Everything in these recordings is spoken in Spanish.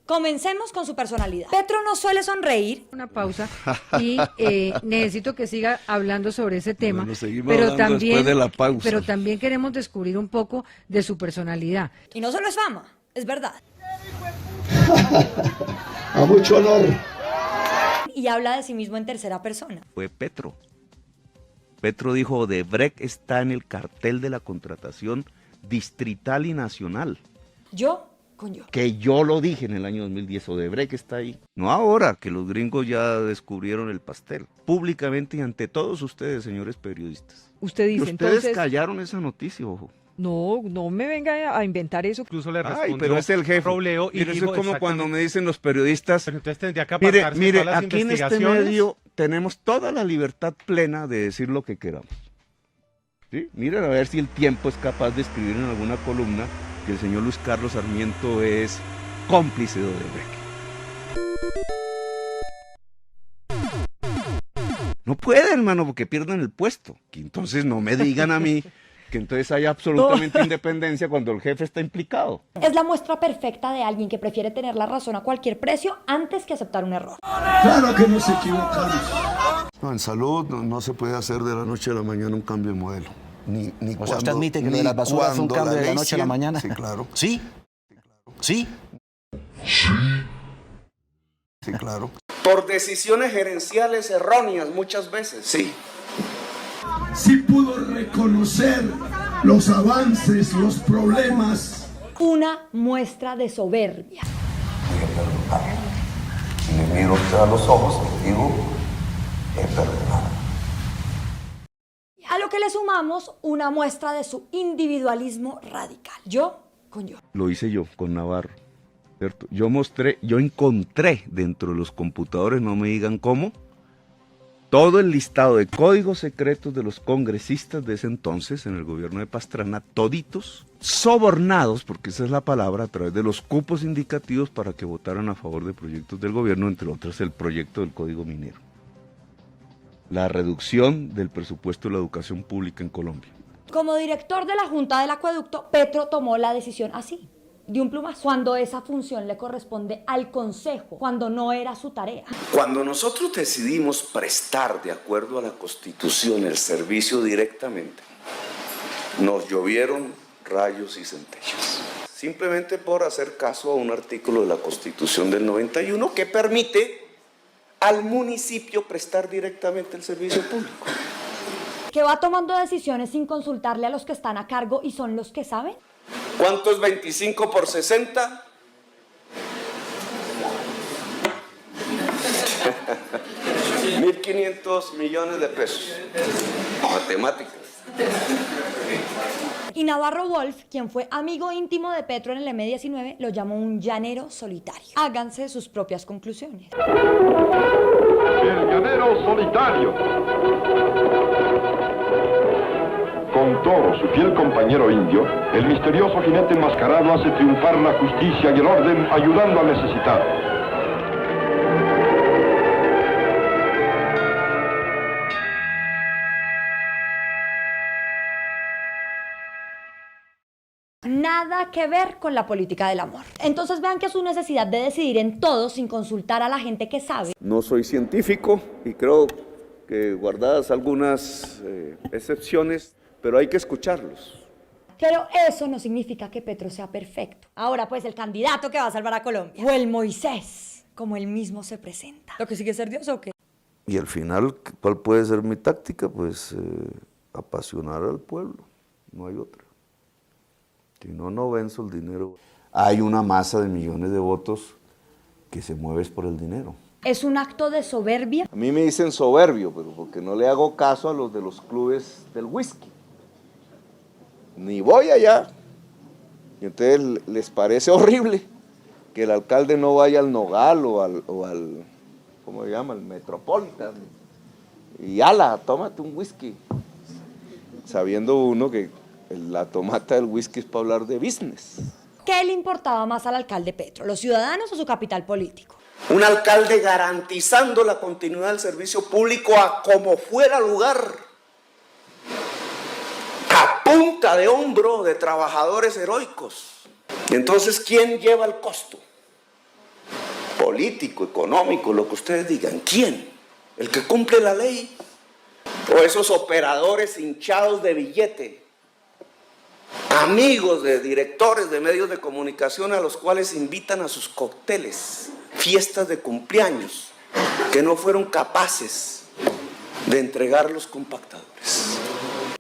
Comencemos con su personalidad. Petro no suele sonreír. Una pausa y necesito que siga hablando sobre ese tema, bueno, seguimos hablando después de la pausa. Pero también queremos descubrir un poco de su personalidad. Y no solo es fama, es verdad. A mucho honor. Y habla de sí mismo en tercera persona. Fue Petro. Petro dijo, Odebrecht está en el cartel de la contratación distrital y nacional. Yo con yo. Que yo lo dije en el año 2010, Odebrecht está ahí. No ahora, que los gringos ya descubrieron el pastel. Públicamente y ante todos ustedes, señores periodistas. Usted dice, y ustedes entonces... callaron esa noticia, ojo. No, no me venga a inventar eso. Incluso le respondió pero es el jefe. Robledo y Mire, eso dijo es como cuando me dicen los periodistas. Pero entonces tendría que apartarse Mire, de todas las aquí en este investigaciones. medio tenemos toda la libertad plena de decir lo que queramos. ¿Sí? Miren a ver si el tiempo es capaz de escribir en alguna columna que el señor Luis Carlos Sarmiento es cómplice de Odebrecht. No puede, hermano, porque pierden el puesto. Que entonces no me digan a mí que entonces hay absolutamente independencia cuando el jefe está implicado. Es la muestra perfecta de alguien que prefiere tener la razón a cualquier precio antes que aceptar un error. Claro que nos equivocamos. No, en salud no se puede hacer de la noche a la mañana un cambio de modelo. Ni O sea, ¿usted admite que lo de las basuras fue un cambio de la noche a la mañana? Sí, claro. ¿Sí? ¿Sí? Sí, claro. Por decisiones gerenciales erróneas muchas veces, sí. Sí pudo reconocer los avances, los problemas. Una muestra de soberbia. Si le miro a los ojos, le digo, he perdonado. A lo que le sumamos una muestra de su individualismo radical. Yo con yo. Lo hice yo con Navarro, ¿cierto? Yo encontré dentro de los computadores, no me digan cómo, todo el listado de códigos secretos de los congresistas de ese entonces en el gobierno de Pastrana, toditos sobornados, porque esa es la palabra, a través de los cupos indicativos para que votaran a favor de proyectos del gobierno, entre otros el proyecto del Código Minero. La reducción del presupuesto de la educación pública en Colombia. Como director de la Junta del Acueducto, Petro tomó la decisión así, de un plumazo, cuando esa función le corresponde al Consejo, cuando no era su tarea. Cuando nosotros decidimos prestar, de acuerdo a la Constitución, el servicio directamente, nos llovieron rayos y centellas. Simplemente por hacer caso a un artículo de la Constitución del 91 que permite al municipio prestar directamente el servicio público. Que va tomando decisiones sin consultarle a los que están a cargo y son los que saben. ¿Cuánto es 25 por 60? $1.500 millones de pesos. Matemáticas. Y Navarro Wolf, quien fue amigo íntimo de Petro en el M-19, lo llamó un llanero solitario. Háganse sus propias conclusiones. El llanero solitario. Con Toro, su fiel compañero indio, el misterioso jinete enmascarado hace triunfar la justicia y el orden, ayudando al necesitado. Nada que ver con la política del amor. Entonces vean que su necesidad de decidir en todo sin consultar a la gente que sabe. No soy científico y creo que guardadas algunas excepciones, pero hay que escucharlos. Pero eso no significa que Petro sea perfecto. Ahora pues el candidato que va a salvar a Colombia. O el Moisés, como él mismo se presenta. ¿Lo que sigue ser Dios o qué? Y al final, ¿cuál puede ser mi táctica? Pues apasionar al pueblo, no hay otra. Si no, no venzo el dinero. Hay una masa de millones de votos que se mueve por el dinero. ¿Es un acto de soberbia? A mí me dicen soberbio, pero porque no le hago caso a los de los clubes del whisky. Ni voy allá. Y entonces les parece horrible que el alcalde no vaya al Nogal o al ¿cómo se llama? Al Metropolitan. Y ala, tómate un whisky. Sabiendo uno que la tomata del whisky es para hablar de business. ¿Qué le importaba más al alcalde Petro, los ciudadanos o su capital político? Un alcalde garantizando la continuidad del servicio público a como fuera lugar, a punta de hombro de trabajadores heroicos. Y entonces, ¿quién lleva el costo? político, económico, lo que ustedes digan. ¿Quién? ¿El que cumple la ley? ¿O esos operadores hinchados de billete? Amigos de directores de medios de comunicación a los cuales invitan a sus cócteles, fiestas de cumpleaños, que no fueron capaces de entregar los compactadores.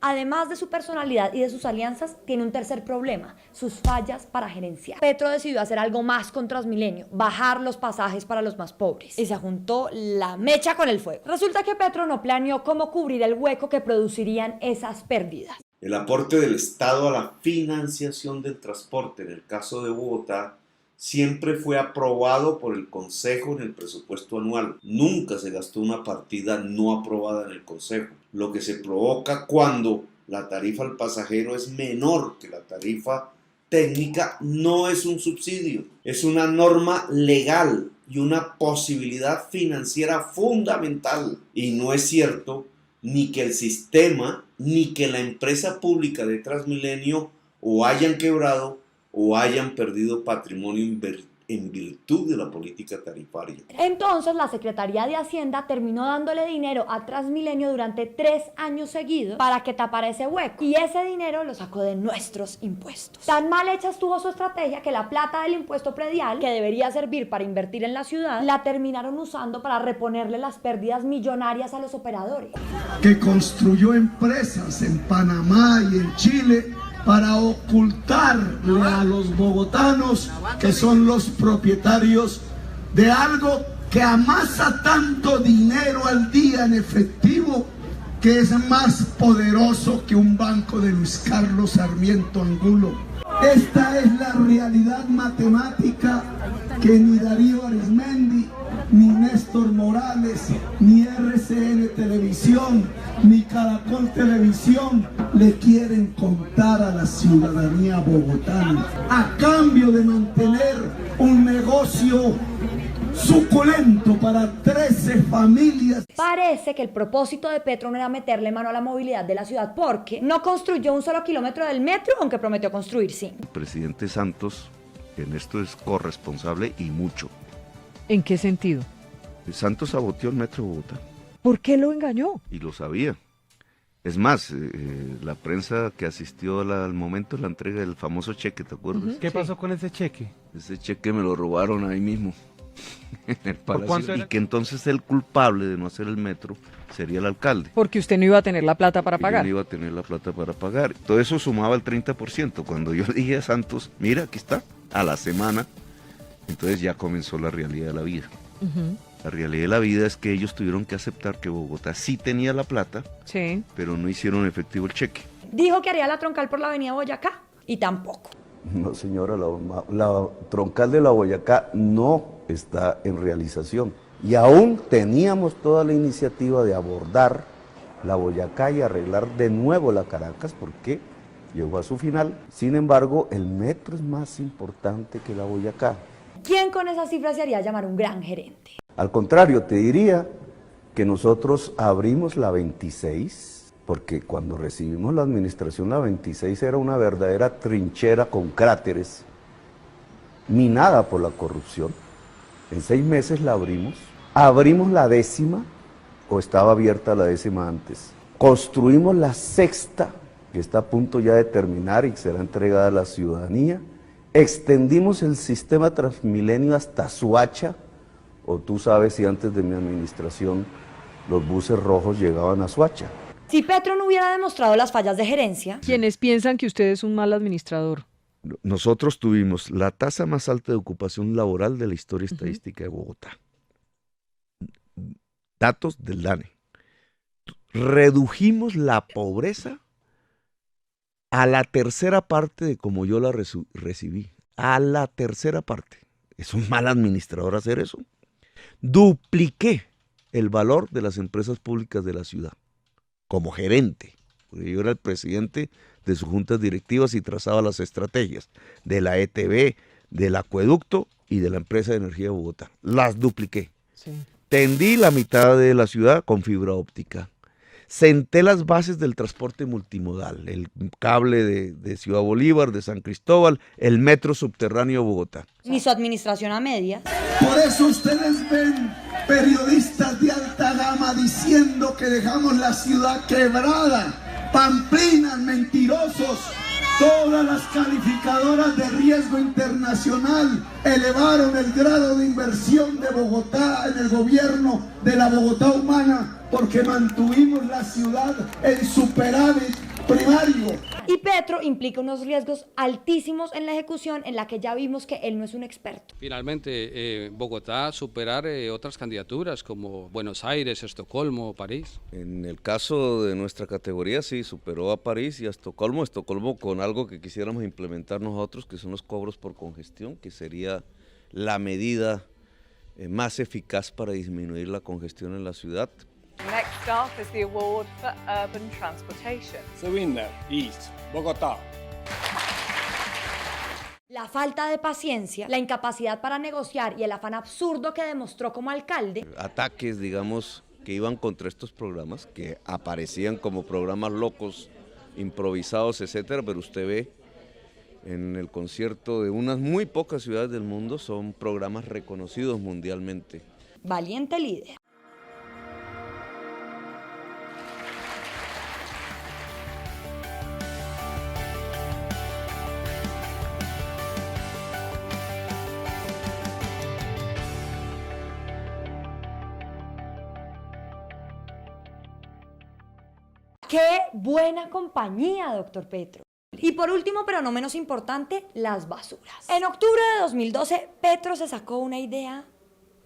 Además de su personalidad y de sus alianzas, tiene un tercer problema: sus fallas para gerenciar. Petro decidió hacer algo más con Transmilenio, bajar los pasajes para los más pobres. Y se juntó la mecha con el fuego. Resulta que Petro no planeó cómo cubrir el hueco que producirían esas pérdidas. El aporte del Estado a la financiación del transporte, en el caso de Bogotá, siempre fue aprobado por el Consejo en el presupuesto anual. Nunca se gastó una partida no aprobada en el Consejo, lo que se provoca cuando la tarifa al pasajero es menor que la tarifa técnica. No es un subsidio, es una norma legal y una posibilidad financiera fundamental. Y no es cierto ni que el sistema ni que la empresa pública de Transmilenio o hayan quebrado o hayan perdido patrimonio en virtud de la política tarifaria. Entonces la Secretaría de Hacienda terminó dándole dinero a Transmilenio durante 3 años seguidos para que tapara ese hueco, y ese dinero lo sacó de nuestros impuestos. Tan mal hecha estuvo su estrategia que la plata del impuesto predial, que debería servir para invertir en la ciudad, la terminaron usando para reponerle las pérdidas millonarias a los operadores. Que construyó empresas en Panamá y en Chile para ocultarle a los bogotanos que son los propietarios de algo que amasa tanto dinero al día en efectivo, que es más poderoso que un banco de Luis Carlos Sarmiento Angulo. Esta es la realidad matemática que ni Darío Arizmendi, ni Néstor Morales, ni RCN Televisión, ni Caracol Televisión le quieren contar a la ciudadanía bogotana, a cambio de mantener un negocio suculento para 13 familias. Parece que el propósito de Petro no era meterle mano a la movilidad de la ciudad, porque no construyó un solo kilómetro del metro, aunque prometió construir 5. El presidente Santos en esto es corresponsable y mucho. ¿En qué sentido? Santos saboteó el metro de Bogotá. ¿Por qué lo engañó? Y lo sabía. Es más, la prensa que asistió al momento de la entrega del famoso cheque, ¿te acuerdas? ¿Qué pasó con ese cheque? Ese cheque me lo robaron ahí mismo, en el ¿Por cuánto Palacio, era? y que entonces el culpable de no hacer el metro sería el alcalde. Porque usted no iba a tener la plata para pagar. Yo no iba a tener la plata para pagar. Todo eso sumaba el 30%. Cuando yo dije a Santos, mira, aquí está, a la semana, entonces ya comenzó la realidad de la vida. La realidad de la vida es que ellos tuvieron que aceptar que Bogotá sí tenía la plata, sí, pero no hicieron efectivo el cheque. Dijo que haría la troncal por la avenida Boyacá, y tampoco. No, señora, la troncal de la Boyacá no está en realización. Y aún teníamos toda la iniciativa de abordar la Boyacá y arreglar de nuevo la Caracas, porque llegó a su final. Sin embargo, el metro es más importante que la Boyacá. ¿Quién con esas cifras se haría llamar un gran gerente? Al contrario, te diría que nosotros abrimos la 26, porque cuando recibimos la administración, la 26 era una verdadera trinchera con cráteres, minada por la corrupción. En 6 meses la abrimos la 10ª, o estaba abierta la 10ª antes. Construimos la 6ª, que está a punto ya de terminar y será entregada a la ciudadanía. Extendimos el sistema Transmilenio hasta Suacha, o tú sabes si antes de mi administración los buses rojos llegaban a Suacha. Si Petro no hubiera demostrado las fallas de gerencia... Quienes piensan que usted es un mal administrador. Nosotros tuvimos la tasa más alta de ocupación laboral de la historia estadística de Bogotá. Datos del DANE. Redujimos la pobreza a la 1/3 parte de como yo la recibí. A la 1/3 parte. ¿Es un mal administrador hacer eso? Dupliqué el valor de las empresas públicas de la ciudad como gerente, porque yo era el presidente de sus juntas directivas y trazaba las estrategias de la ETB, del acueducto y de la empresa de energía de Bogotá. Las dupliqué. Sí. Tendí la mitad de la ciudad con fibra óptica. senté las bases del transporte multimodal, el cable de Ciudad Bolívar, de San Cristóbal, el metro subterráneo de Bogotá. Ni su administración a medias. Por eso ustedes ven periodistas de alta gama diciendo que dejamos la ciudad quebrada, pamplinas, mentirosos. Todas las calificadoras de riesgo internacional elevaron el grado de inversión de Bogotá en el gobierno de la Bogotá humana porque mantuvimos la ciudad en superávit primario. Y Petro implica unos riesgos altísimos en la ejecución en la que ya vimos que él no es un experto. Finalmente, Bogotá superar otras candidaturas como Buenos Aires, Estocolmo, París. En el caso de nuestra categoría sí, superó a París y a Estocolmo, con algo que quisiéramos implementar nosotros, que son los cobros por congestión, que sería la medida más eficaz para disminuir la congestión en la ciudad. Next up is the award for urban transportation. The winner is Bogotá. La falta de paciencia, la incapacidad para negociar y el afán absurdo que demostró como alcalde. Ataques, digamos, que iban contra estos programas, que aparecían como programas locos, improvisados, etcétera, pero usted ve en el concierto de unas muy pocas ciudades del mundo, son programas reconocidos mundialmente. Valiente líder. ¡Qué buena compañía, doctor Petro! Y por último, pero no menos importante, las basuras. En octubre de 2012, Petro se sacó una idea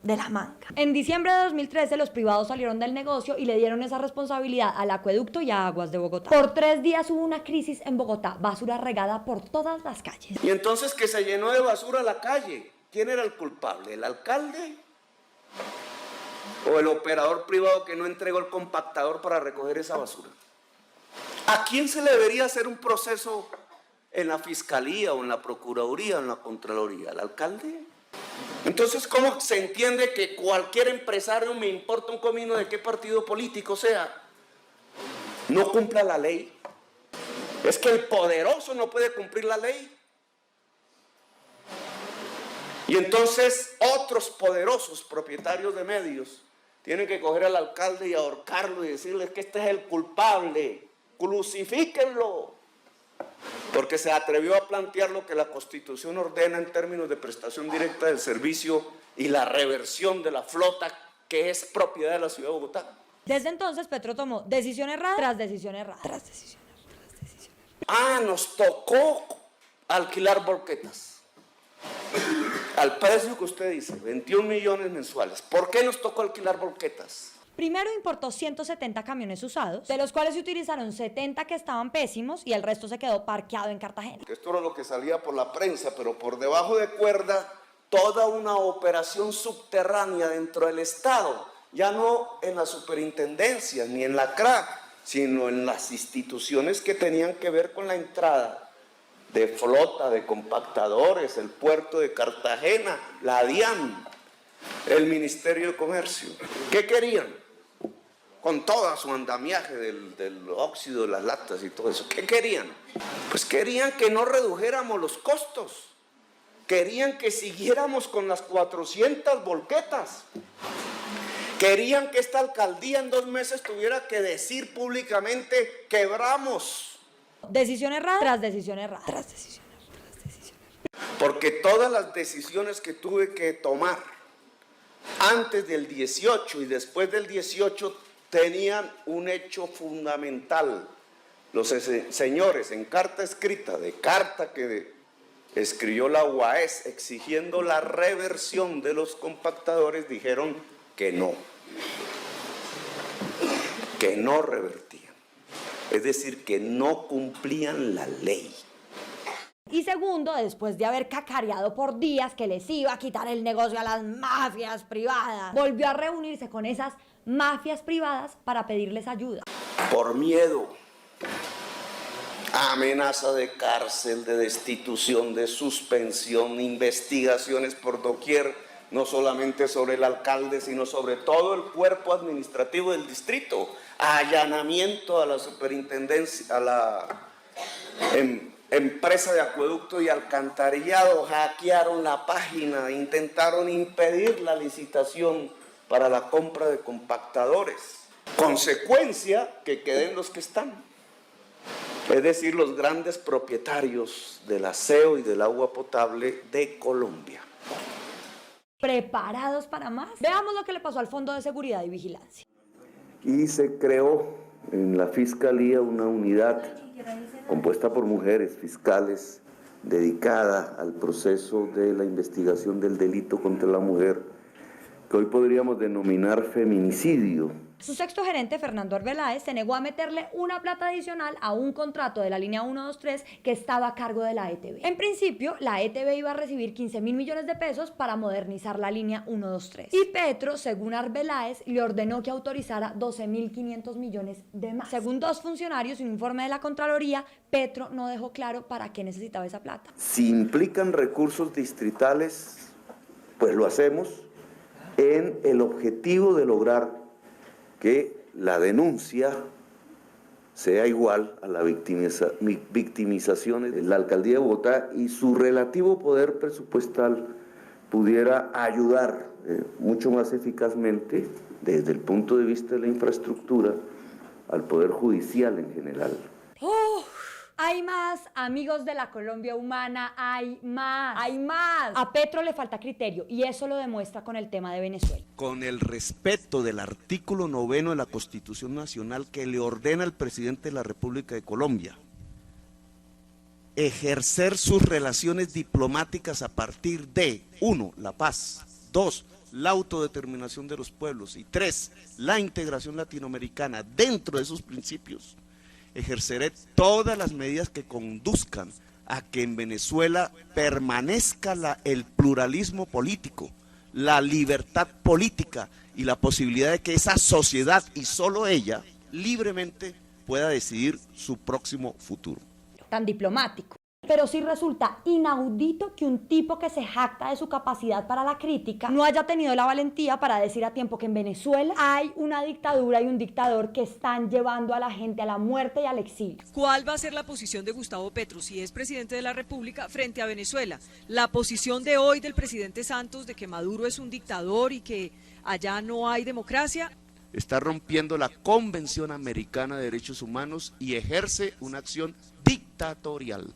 de la manga. En diciembre de 2013, los privados salieron del negocio y le dieron esa responsabilidad al acueducto y a Aguas de Bogotá. Por 3 días hubo una crisis en Bogotá, basura regada por todas las calles. Y entonces que se llenó de basura la calle. ¿Quién era el culpable? ¿El alcalde? ¿O el operador privado que no entregó el compactador para recoger esa basura? ¿A quién se le debería hacer un proceso en la Fiscalía o en la Procuraduría o en la Contraloría? ¿Al alcalde? Entonces, ¿cómo se entiende que cualquier empresario, me importa un comino de qué partido político sea, no cumpla la ley? ¿Es que el poderoso no puede cumplir la ley? Y entonces otros poderosos propietarios de medios tienen que coger al alcalde y ahorcarlo y decirle que este es el culpable. Crucifíquenlo, porque se atrevió a plantear lo que la Constitución ordena en términos de prestación directa del servicio y la reversión de la flota que es propiedad de la ciudad de Bogotá. Desde entonces, Petro tomó decisión errada tras decisión errada. Nos tocó alquilar volquetas al precio que usted dice, 21 millones mensuales. ¿Por qué nos tocó alquilar volquetas? Primero importó 170 camiones usados, de los cuales se utilizaron 70 que estaban pésimos y el resto se quedó parqueado en Cartagena. Esto era lo que salía por la prensa, pero por debajo de cuerda, toda una operación subterránea dentro del Estado, ya no en las superintendencias ni en la CRA, sino en las instituciones que tenían que ver con la entrada de flota, de compactadores, el puerto de Cartagena, la DIAN, el Ministerio de Comercio. ¿Qué querían? Con todo su andamiaje del óxido de las latas y todo eso. ¿Qué querían? Pues querían que no redujéramos los costos. Querían que siguiéramos con las 400 volquetas. Querían que esta alcaldía en 2 meses tuviera que decir públicamente: quebramos. Decisión errada tras decisión errada. Tras decisión errada. Porque todas las decisiones que tuve que tomar antes del 18 y después del 18 tenían un hecho fundamental. Los señores en carta escrita, de carta que escribió la UAES exigiendo la reversión de los compactadores, dijeron que no revertían. Es decir, que no cumplían la ley. Y segundo, después de haber cacareado por días que les iba a quitar el negocio a las mafias privadas, volvió a reunirse con esas mafias privadas para pedirles ayuda. Por miedo, amenaza de cárcel, de destitución, de suspensión, investigaciones por doquier, no solamente sobre el alcalde, sino sobre todo el cuerpo administrativo del distrito. Allanamiento a la superintendencia, a la empresa de acueducto y alcantarillado, hackearon la página, intentaron impedir la licitación para la compra de compactadores. Consecuencia, que queden los que están. Es decir, los grandes propietarios del aseo y del agua potable de Colombia. ¿Preparados para más? Veamos lo que le pasó al Fondo de Seguridad y Vigilancia. Y se creó en la Fiscalía una unidad compuesta por mujeres fiscales dedicada al proceso de la investigación del delito contra la mujer, que hoy podríamos denominar feminicidio. Su sexto gerente, Fernando Arbeláez, se negó a meterle una plata adicional a un contrato de la línea 123 que estaba a cargo de la ETB. En principio, la ETB iba a recibir 15.000 millones de pesos para modernizar la línea 123. Y Petro, según Arbeláez, le ordenó que autorizara 12.500 millones de más. Según dos funcionarios y un informe de la Contraloría, Petro no dejó claro para qué necesitaba esa plata. Si implican recursos distritales, pues lo hacemos en el objetivo de lograr que la denuncia sea igual a la victimización de la Alcaldía de Bogotá y su relativo poder presupuestal pudiera ayudar mucho más eficazmente desde el punto de vista de la infraestructura al Poder Judicial en general. Hay más, amigos de la Colombia humana, hay más. A Petro le falta criterio y eso lo demuestra con el tema de Venezuela. Con el respeto del artículo 9 de la Constitución Nacional que le ordena al presidente de la República de Colombia ejercer sus relaciones diplomáticas a partir de 1. La paz, 2. La autodeterminación de los pueblos y 3. La integración latinoamericana. Dentro de esos principios ejerceré todas las medidas que conduzcan a que en Venezuela permanezca el pluralismo político, la libertad política y la posibilidad de que esa sociedad, y solo ella, libremente pueda decidir su próximo futuro. Tan diplomático. Pero sí resulta inaudito que un tipo que se jacta de su capacidad para la crítica no haya tenido la valentía para decir a tiempo que en Venezuela hay una dictadura y un dictador que están llevando a la gente a la muerte y al exilio. ¿Cuál va a ser la posición de Gustavo Petro si es presidente de la República frente a Venezuela? La posición de hoy del presidente Santos de que Maduro es un dictador y que allá no hay democracia. Está rompiendo la Convención Americana de Derechos Humanos y ejerce una acción dictatorial.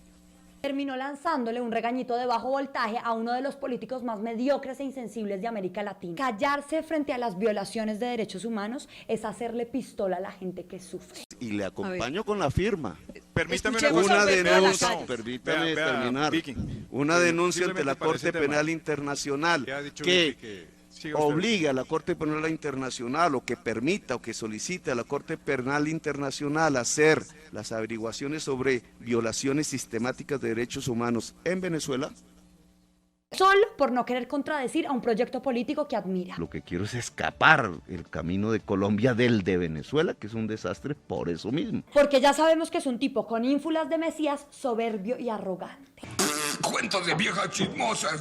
Terminó lanzándole un regañito de bajo voltaje a uno de los políticos más mediocres e insensibles de América Latina. Callarse frente a las violaciones de derechos humanos es hacerle pistola a la gente que sufre. Y le acompaño con la firma. Permítame una denuncia, permítame terminar. Una denuncia ante la Corte Penal Internacional que obliga a la Corte Penal Internacional o que permita o que solicite a la Corte Penal Internacional hacer las averiguaciones sobre violaciones sistemáticas de derechos humanos en Venezuela. Solo por no querer contradecir a un proyecto político que admira. Lo que quiero es escapar el camino de Colombia del de Venezuela, que es un desastre por eso mismo. Porque ya sabemos que es un tipo con ínfulas de Mesías, soberbio y arrogante. Cuentos de viejas chismosas.